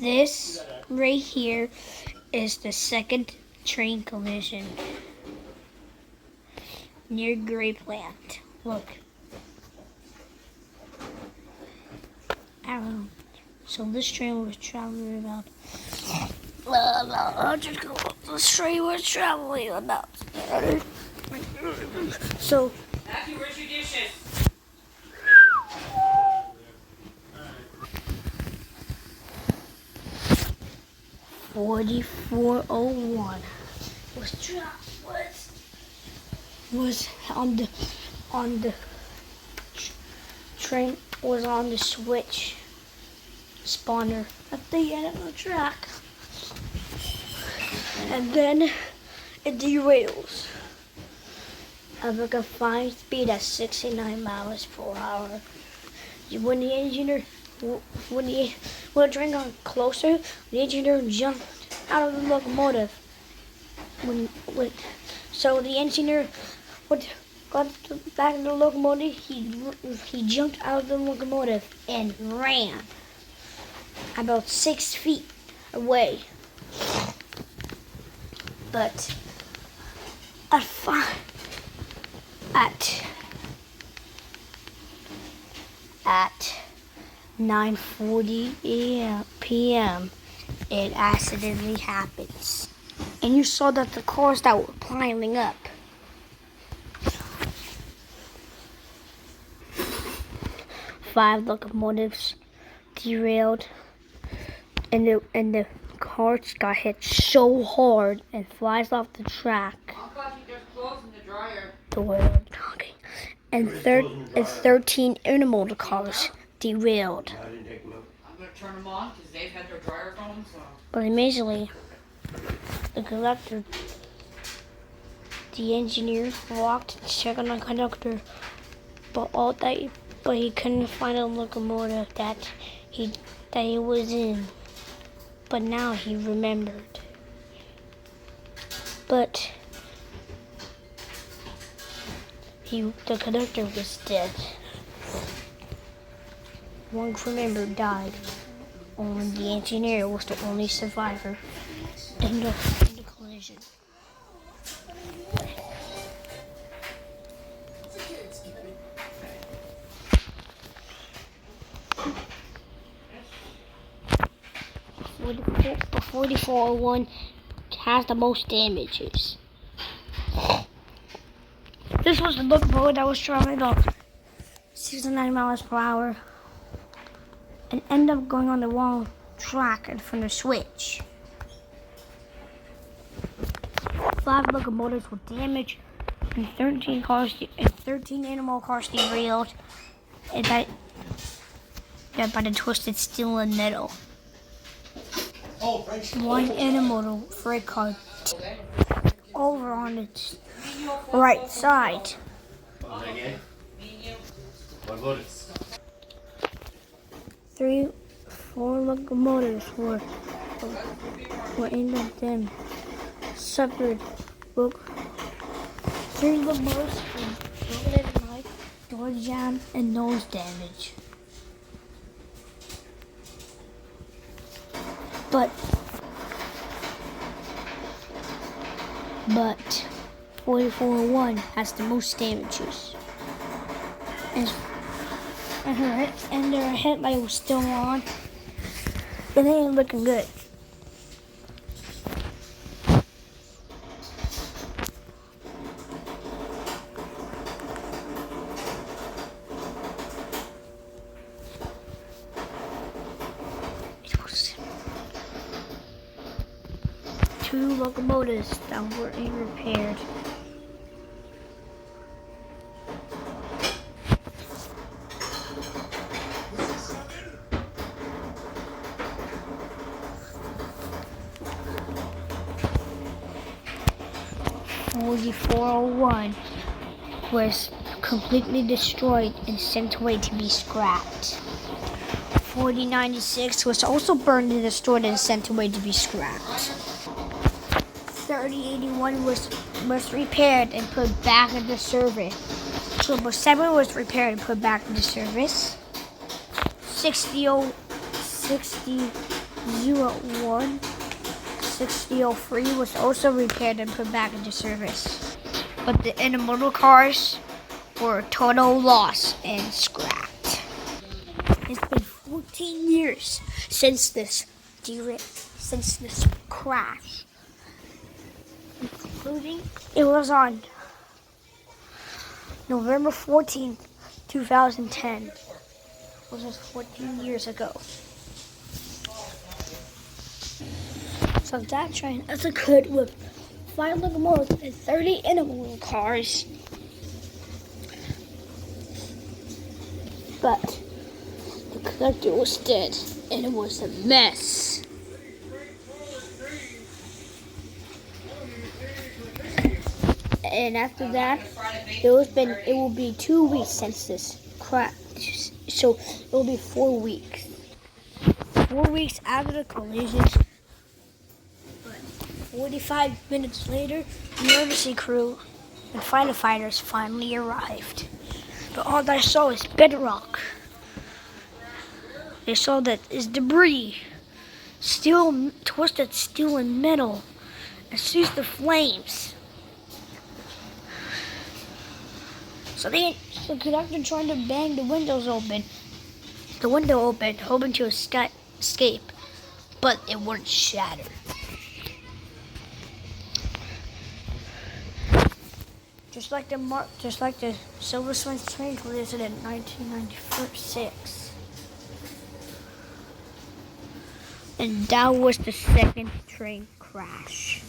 This right here is the second train collision near Gray Plant. Look. Arrow. So this train was traveling about. This train was traveling about. So. Matthew, where's your dishes? 4401 was on the train was on the switch spawner at the end of the track, and then it derails at like a fine speed at 69 miles per hour. When the engineer when the train got closer, the engineer jumped out of the locomotive. So the engineer got back in the locomotive. He jumped out of the locomotive and ran about 6 feet away. But at 9:40 p.m. it accidentally happens. And you saw that the cars that were piling up. Five locomotives derailed, and the cars got hit so hard and flies off the track. Uncle, you just clothes in the dryer. The world talking. And 13 intermodal cars derailed. I'm going to turn them on because they've had their dryer going. So. But amazingly, the conductor, the engineer walked to check on the conductor, but he couldn't find a locomotive that he was in. But now he remembered. But the conductor was dead. One crew member died. Only the engineer was the only survivor in the collision. The 4401 has the most damages. This was the locomotive that was traveling about 69 miles per hour and ended up going on the wrong track and from the switch. 5 locomotives were damaged and 13 animal cars derailed and by the twisted steel and metal. One intermodal freight car over on its right side. Four locomotives were in them. Suffered. 3 locomotives were broken in door jam and nose damage. But 4401 has the most damages. And their headlight was still on. But they ain't looking good. Two locomotives that were repaired. (4401) was completely destroyed and sent away to be scrapped. 4096 was also burned and destroyed and sent away to be scrapped. 3081 was repaired and put back into service. 7 was repaired and put back into service. 60 01 6003 was also repaired and put back into service. But the intermodal cars were a total loss and scrapped. It's been 14 years since this crash. Including, it was on November 14th, 2010. It was just 14 years ago. So that train is a good with 5 locomotives and 30 intermodal cars. But the conductor was dead and it was a mess. And after that, it will be 2 weeks since this crash. So it will be 4 weeks. 4 weeks after the collision. 45 minutes later, the emergency crew and firefighters finally arrived. But all they saw is bedrock. They saw that is debris, steel, twisted steel and metal, and sees the flames. So the conductor tried to bang the window open, hoping to escape, but it wouldn't shatter. Just like the Silver Swings train collision in 1996. And that was the second train crash.